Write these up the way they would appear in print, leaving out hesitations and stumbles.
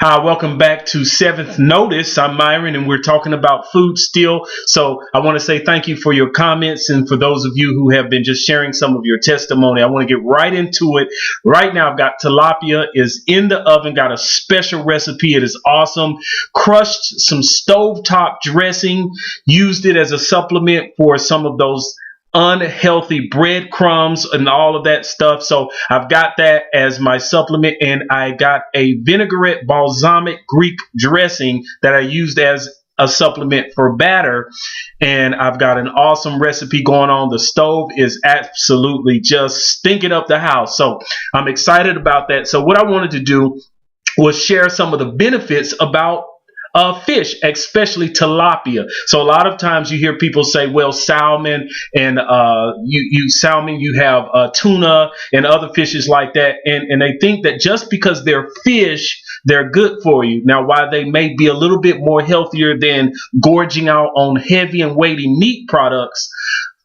Hi, welcome back to Seventh Notice. I'm Myron and we're talking about food still. So I want to say thank you for your comments, and for those of you who have been just sharing some of your testimony. I want to get right into it. Right now I've got tilapia is in the oven, got a special recipe. It is awesome. Crushed some stovetop dressing, used it as a supplement for some of those unhealthy breadcrumbs and all of that stuff. So I've got that as my supplement, and I got a vinaigrette balsamic Greek dressing that I used as a supplement for batter. And I've got an awesome recipe going on. The stove is absolutely just stinking up the house, so I'm excited about that. So what I wanted to do was share some of the benefits about fish, especially tilapia. So a lot of times you hear people say, well, salmon and you have tuna and other fishes like that, and they think that just because they're fish, they're good for you. Now, while they may be a little bit more healthier than gorging out on heavy and weighty meat products,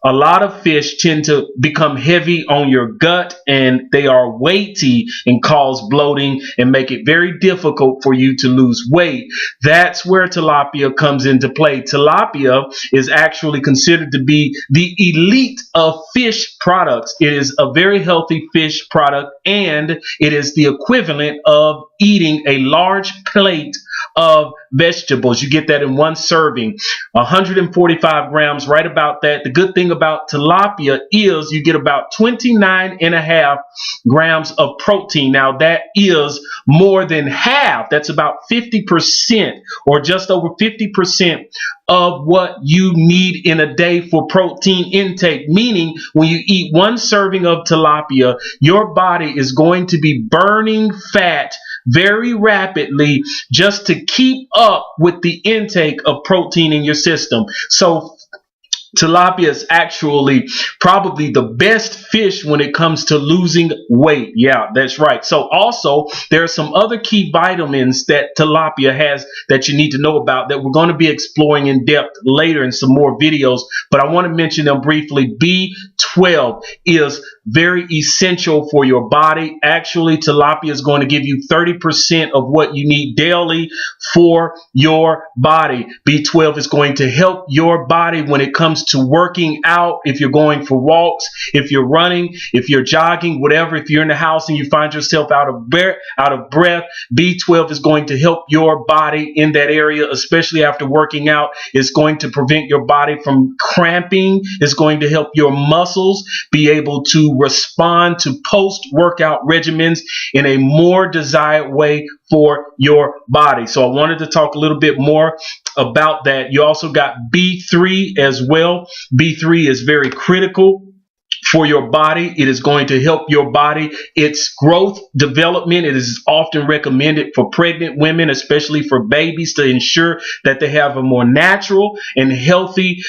a lot of fish tend to become heavy on your gut, and they are weighty and cause bloating and make it very difficult for you to lose weight. That's where tilapia comes into play. Tilapia is actually considered to be the elite of fish products. It is a very healthy fish product, and it is the equivalent of eating a large plate of vegetables. You get that in one serving, 145 grams, right about that. The good thing about tilapia is you get about 29 and a half grams of protein. Now that is more than half. That's about 50% or just over 50% of what you need in a day for protein intake. Meaning when you eat one serving of tilapia, your body is going to be burning fat very rapidly just to keep up with the intake of protein in your system. So tilapia is actually probably the best fish when it comes to losing weight. Yeah, that's right. So also there are some other key vitamins that tilapia has that you need to know about that we're going to be exploring in depth later in some more videos, but I want to mention them briefly. B12 is very essential for your body. Actually, tilapia is going to give you 30% of what you need daily for your body. B12 is going to help your body when it comes to working out. If you're going for walks, if you're running, if you're jogging, whatever, if you're in the house and you find yourself out of breath, B12 is going to help your body in that area, especially after working out. It's going to prevent your body from cramping. It's going to help your muscles be able to respond to post-workout regimens in a more desired way for your body. So I wanted to talk a little bit more about that. You also got B3 as well. B3 is very critical for your body. It is going to help your body, its growth development. It is often recommended for pregnant women, especially for babies, to ensure that they have a more natural and healthy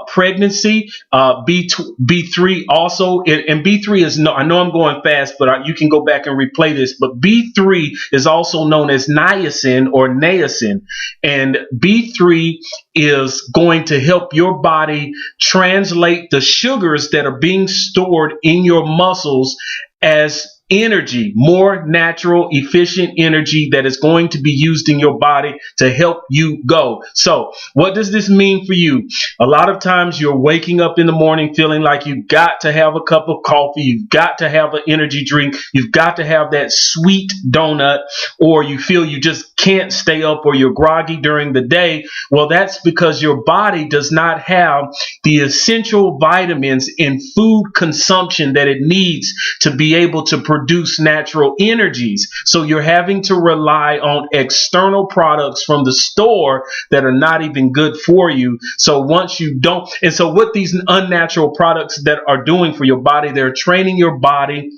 pregnancy. B3 also, and B3 is, I know I'm going fast, but you can go back and replay this, but B3 is also known as niacin or niacin, and B3 is going to help your body translate the sugars that are being stored in your muscles as energy, more natural, efficient energy that is going to be used in your body to help you go. So what does this mean for you? A lot of times you're waking up in the morning feeling like you've got to have a cup of coffee, you've got to have an energy drink, you've got to have that sweet donut, or you feel you just can't stay up, or you're groggy during the day. Well, that's because your body does not have the essential vitamins in food consumption that it needs to be able to produce natural energies. So you're having to rely on external products from the store that are not even good for you. So once you don't, and so what these unnatural products that are doing for your body, they're training your body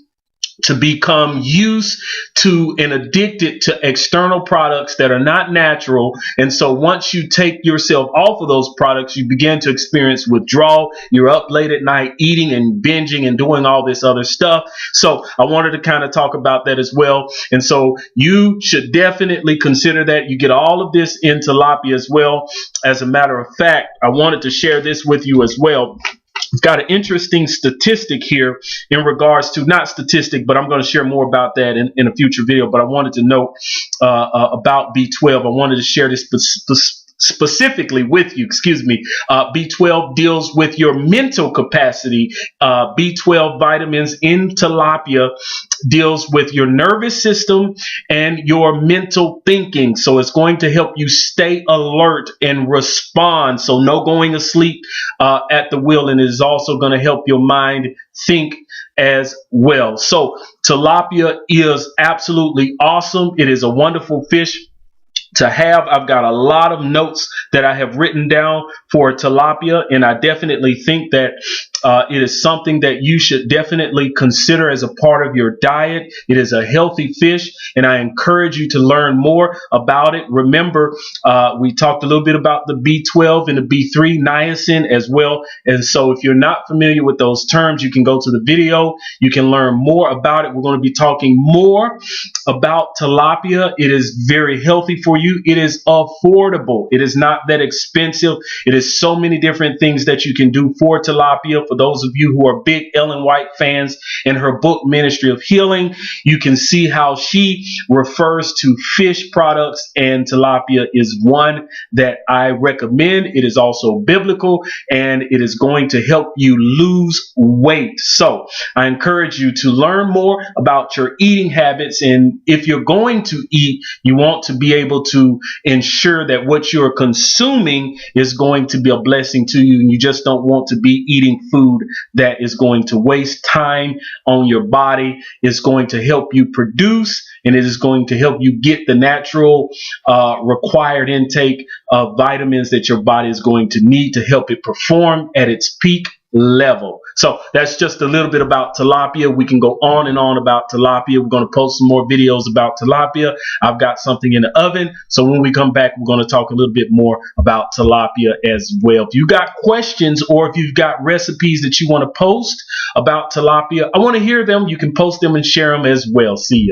to become used to and addicted to external products that are not natural. And so once you take yourself off of those products, you begin to experience withdrawal. You're up late at night eating and binging and doing all this other stuff. So I wanted to kind of talk about that as well. And so you should definitely consider that. You get all of this in tilapia as well. As a matter of fact, I wanted to share this with you as well. got an interesting statistic here in regards to, not statistic, but I'm going to share more about that in a future video. But I wanted to note about B12. I wanted to share this specifically with you. Excuse me. B12 deals with your mental capacity. B12 vitamins in tilapia deals with your nervous system and your mental thinking. So it's going to help you stay alert and respond. So no going to sleep at the wheel, and it is also going to help your mind think as well. So tilapia is absolutely awesome. It is a wonderful fish to have. I've got a lot of notes that I have written down for tilapia, and I definitely think that it is something that you should definitely consider as a part of your diet. It is a healthy fish, and I encourage you to learn more about it. Remember, we talked a little bit about the B12 and the B3 niacin as well. And so if you're not familiar with those terms, you can go to the video. You can learn more about it. We're going to be talking more about tilapia. It is very healthy for you. It is affordable. It is not that expensive. It is so many different things that you can do for tilapia. For those of you who are big Ellen White fans, in her book Ministry of Healing, you can see how she refers to fish products, and tilapia is one that I recommend. It is also biblical, and it is going to help you lose weight. So I encourage you to learn more about your eating habits, and if you're going to eat, you want to be able to ensure that what you're consuming is going to be a blessing to you, and you just don't want to be eating food that is going to waste time on your body. It's going to help you produce, and it is going to help you get the natural required intake of vitamins that your body is going to need to help it perform at its peak level. So that's just a little bit about tilapia. We can go on and on about tilapia. We're going to post some more videos about tilapia. I've got something in the oven, so when we come back, we're going to talk a little bit more about tilapia as well. If you got questions, or if you've got recipes that you want to post about tilapia, I want to hear them. You can post them and share them as well. See you.